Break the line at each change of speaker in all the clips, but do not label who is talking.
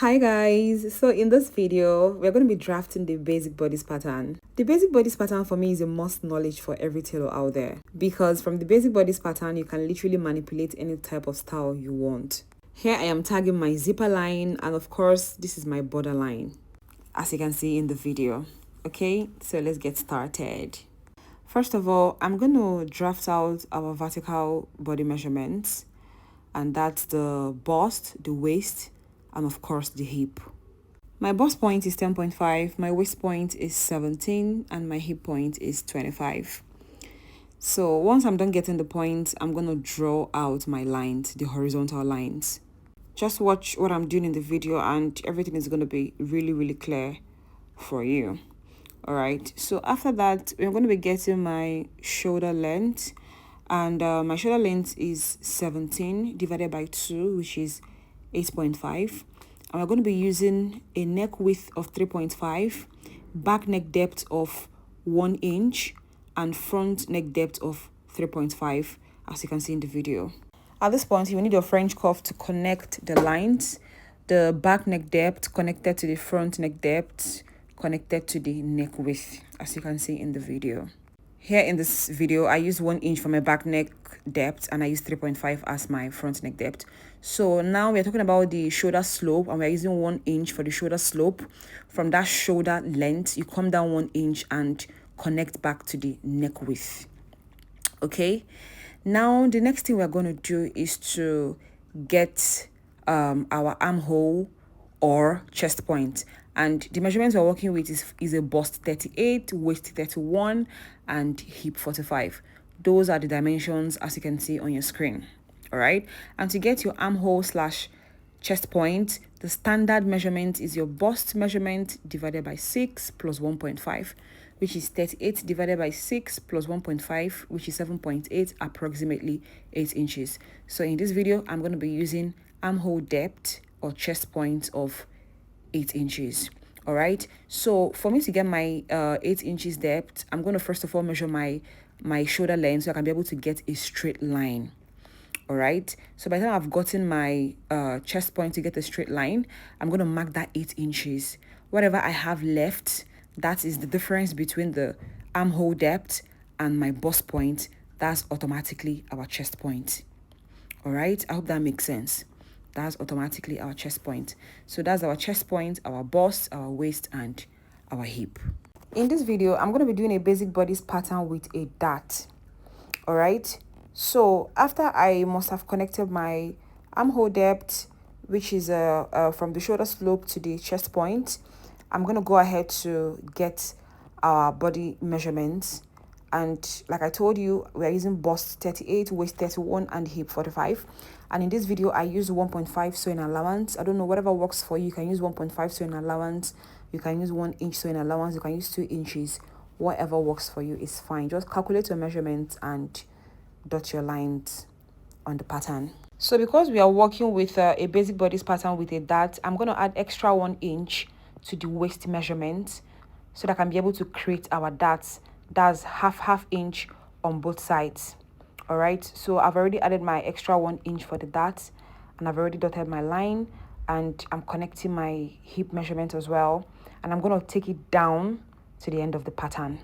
Hi guys, so in this video we're going to be drafting the basic bodice pattern. The basic bodice pattern for me is a must knowledge for every tailor out there, because from the basic bodice pattern you can literally manipulate any type of style you want. Here I am tagging my zipper line, and of course this is my border line, as you can see in the video. Okay, so let's get started. First of all, I'm going to draft out our vertical body measurements, and that's the bust, the waist, and of course the hip. My bust point is 10.5, my waist point is 17, and my hip point is 25. So once I'm done getting the points, I'm going to draw out my lines, the horizontal lines. Just watch what I'm doing in the video and everything is going to be really clear for you. All right, so after that, we're going to be getting my shoulder length, and my shoulder length is 17 divided by 2, which is 8.5. And we're going to be using a neck width of 3.5, back neck depth of 1 inch, and front neck depth of 3.5, as you can see in the video. At this point, you need your French cuff to connect the lines, the back neck depth connected to the front neck depth, connected to the neck width, as you can see in the video. Here in this video, I use 1 inch for my back neck depth and I use 3.5 as my front neck depth. So now we're talking about the shoulder slope, and we're using 1 inch for the shoulder slope. From that shoulder length, you come down 1 inch and connect back to the neck width. Okay, now the next thing we're going to do is to get our armhole or chest point, and the measurements we're working with is a bust 38, waist 31, and hip 45. Those are the dimensions as you can see on your screen. All right, and to get your armhole slash chest point, the standard measurement is your bust measurement divided by 6 plus 1.5, which is 38 divided by 6 plus 1.5, which is 7.8, approximately 8 inches. So in this video, I'm going to be using armhole depth or chest point of 8 inches. All right, so for me to get my 8 inches depth, I'm going to first of all measure my shoulder length so I can be able to get a straight line. All right, so by the time I've gotten my chest point to get a straight line, I'm going to mark that 8 inches. Whatever I have left, that is the difference between the armhole depth and my bust point. That's automatically our chest point. All right, I hope that makes sense. That's automatically our chest point. So that's our chest point, our bust, our waist, and our hip. In this video, I'm going to be doing a basic bodice pattern with a dart. All right, so after I must have connected my armhole depth, which is from the shoulder slope to the chest point, I'm going to go ahead to get our body measurements. And like I told you, we are using bust 38, waist 31, and hip 45. And in this video, I use 1.5 sewing allowance. I don't know, whatever works for you. You can use 1.5 sewing allowance. You can use 1 inch sewing allowance. You can use 2 inches. Whatever works for you is fine. Just calculate your measurements and dot your lines on the pattern. So because we are working with a basic bodice pattern with a dart, I'm going to add extra 1 inch to the waist measurement so that I can be able to create our darts. That's half inch on both sides. All right, so I've already added my extra 1 inch for the dart, and I've already dotted my line, and I'm connecting my hip measurement as well, and I'm going to take it down to the end of the pattern,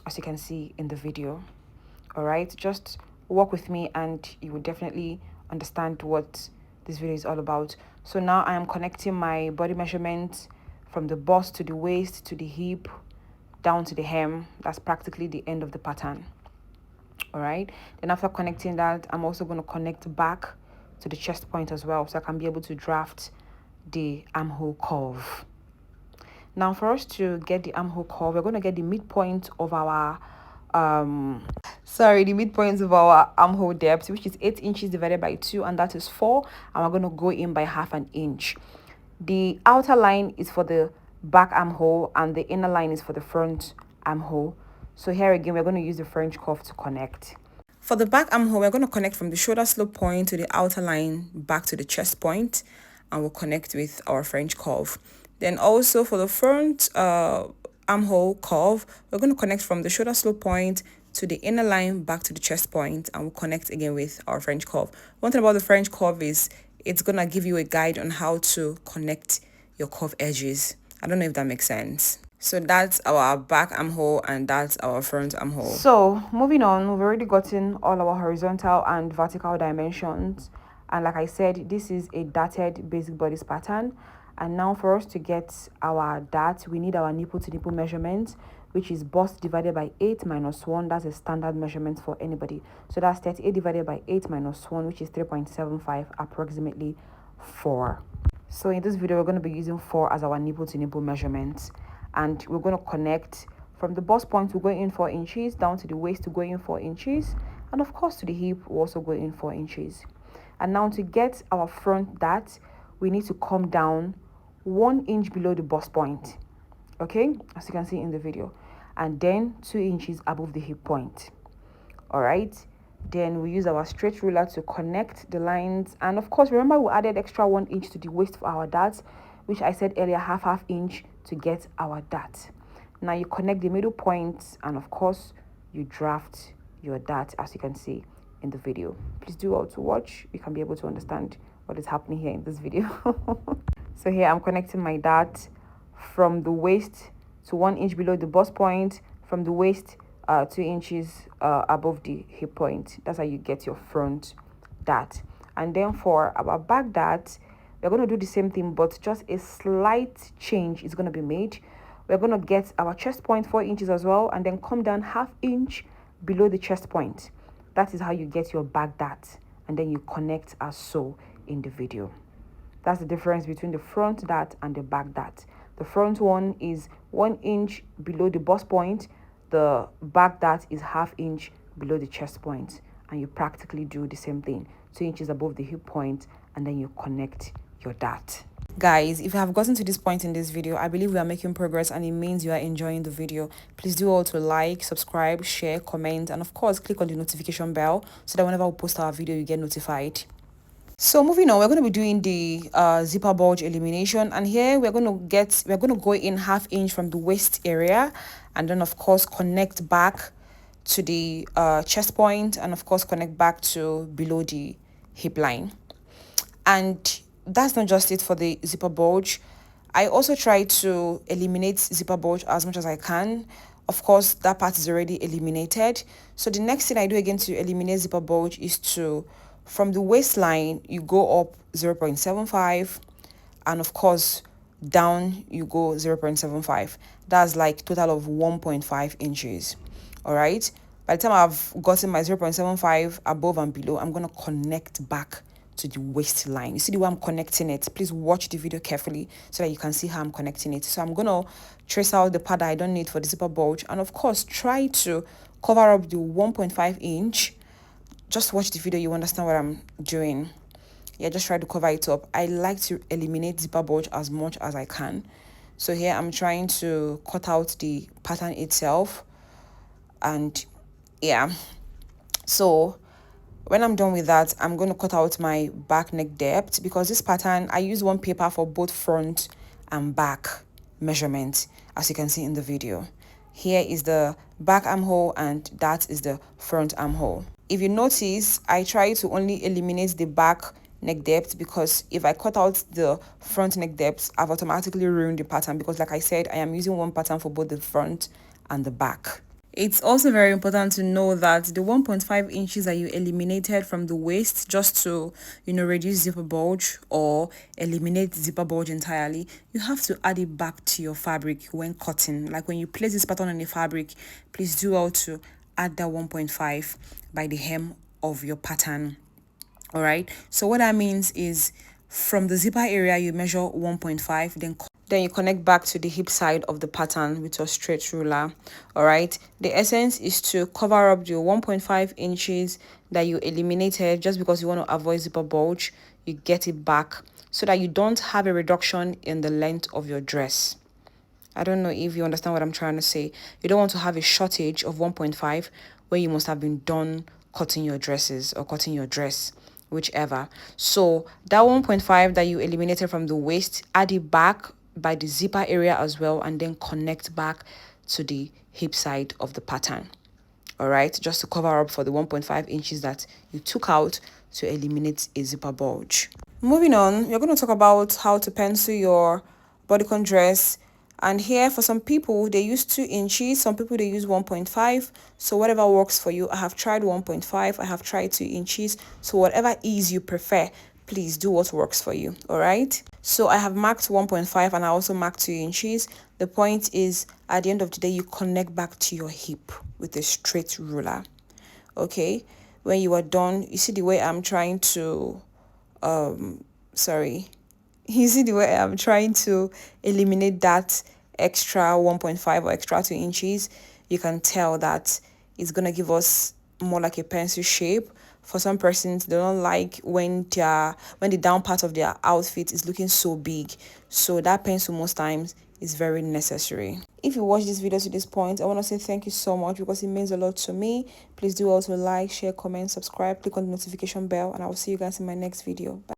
as you can see in the video. All right, just walk with me and you will definitely understand what this video is all about. So now I am connecting my body measurement from the bust to the waist to the hip down to the hem. That's practically the end of the pattern. All right, then after connecting that, I'm also going to connect back to the chest point as well, so I can be able to draft the armhole curve. Now for us to get the armhole curve, we're going to get the midpoint of our the midpoint of our armhole depth, which is 8 inches divided by 2, and that is 4, and we're going to go in by half an inch. The outer line is for the back armhole and the inner line is for the front armhole. So here again, we're going to use the French cuff to connect. For the back armhole, we're going to connect from the shoulder slope point to the outer line back to the chest point, and we'll connect with our French curve. Then also for the front armhole curve, we're going to connect from the shoulder slope point to the inner line back to the chest point, and we'll connect again with our French curve. One thing about the French curve is it's gonna give you a guide on how to connect your curve edges. I don't know if that makes sense. So that's our back armhole and that's our front armhole. So moving on, we've already gotten all our horizontal and vertical dimensions, and like I said, this is a darted basic bodice pattern. And now for us to get our dart, we need our nipple to nipple measurement, which is bust divided by 8 minus 1. That's a standard measurement for anybody. So that's 38 divided by 8 minus 1, which is 3.75, approximately 4. So in this video, we're going to be using 4 as our nipple to nipple measurement. And we're going to connect from the bust point, we're going in 4 inches, down to the waist, to go in 4 inches. And of course, to the hip, we'll also go in 4 inches. And now to get our front dart, we need to come down 1 inch below the bust point. Okay, as you can see in the video. And then 2 inches above the hip point. All right. Then we use our straight ruler to connect the lines. And of course, remember we added extra 1 inch to the waist for our darts, which I said earlier, half inch to get our dart. Now you connect the middle points, and of course, you draft your dart, as you can see in the video. Please do all to watch. You can be able to understand what is happening here in this video. So here I'm connecting my dart from the waist to 1 inch below the bust point, from the waist 2 inches above the hip point. That's how you get your front dart. And then for our back dart, we're going to do the same thing, but just a slight change is going to be made. We're going to get our chest point 4 inches as well, and then come down half inch below the chest point. That is how you get your back dart, and then you connect as so in the video. That's the difference between the front dart and the back dart. The front one is 1 inch below the bust point. The back dart is half inch below the chest point. And you practically do the same thing. 2 inches above the hip point, and then you connect your dart. Guys, if you have gotten to this point in this video, I believe we are making progress and it means you are enjoying the video. Please do all to like, subscribe, share, comment, and of course click on the notification bell so that whenever we post our video you get notified. So moving on, we're going to be doing the zipper bulge elimination, and here we're going to go in half inch from the waist area, and then of course connect back to the chest point, and of course connect back to below the hip line. And that's not just it for the zipper bulge. I also try to eliminate zipper bulge as much as I can. Of course, that part is already eliminated. So the next thing I do again to eliminate zipper bulge is to, from the waistline, you go up 0.75, and of course, down you go 0.75. That's like total of 1.5 inches. All right. By the time I've gotten my 0.75 above and below, I'm going to connect back to the waistline. You see the way I'm connecting it? Please watch the video carefully so that you can see how I'm connecting it. So I'm going to trace out the part that I don't need for the zipper bulge, and of course try to cover up the 1.5 inch. Just watch the video, you understand what I'm doing. Yeah, just try to cover it up. I like to eliminate zipper bulge as much as I can. So here I'm trying to cut out the pattern itself, and yeah, so when I'm done with that, I'm going to cut out my back neck depth, because this pattern, I use one paper for both front and back measurement, as you can see in the video. Here is the back armhole and that is the front armhole. If you notice, I try to only eliminate the back neck depth, because if I cut out the front neck depth, I've automatically ruined the pattern, because like I said, I am using one pattern for both the front and the back. It's also very important to know that the 1.5 inches that you eliminated from the waist, just to, reduce zipper bulge or eliminate zipper bulge entirely, you have to add it back to your fabric when cutting. Like when you place this pattern on the fabric, please do all to add that 1.5 by the hem of your pattern. All right. So what that means is, from the zipper area, you measure 1.5, then you connect back to the hip side of the pattern with your straight ruler. All right. The essence is to cover up the 1.5 inches that you eliminated just because you want to avoid zipper bulge. You get it back so that you don't have a reduction in the length of your dress. I don't know if you understand what I'm trying to say. You don't want to have a shortage of 1.5 where you must have been done cutting your dresses or cutting your dress, whichever. So that 1.5 that you eliminated from the waist, add it back by the zipper area as well, and then connect back to the hip side of the pattern. all right, just to cover up for the 1.5 inches that you took out to eliminate a zipper bulge. Moving on, we're going to talk about how to pencil your bodycon dress. And here, for some people, they use 2 inches. Some people, they use 1.5. So whatever works for you. I have tried 1.5. I have tried 2 inches. So whatever ease you prefer, please do what works for you. All right. So I have marked 1.5 and I also marked 2 inches. The point is, at the end of the day, you connect back to your hip with a straight ruler. Okay. When you are done, you see the way I'm trying to, you see the way I'm trying to eliminate that extra 1.5 or extra 2 inches. You can tell that it's going to give us more like a pencil shape. For some persons, they don't like when the down part of their outfit is looking so big. So that pencil most times is very necessary. If you watch this video to this point, I want to say thank you so much because it means a lot to me. Please do also like, share, comment, subscribe, click on the notification bell, and I will see you guys in my next video. Bye.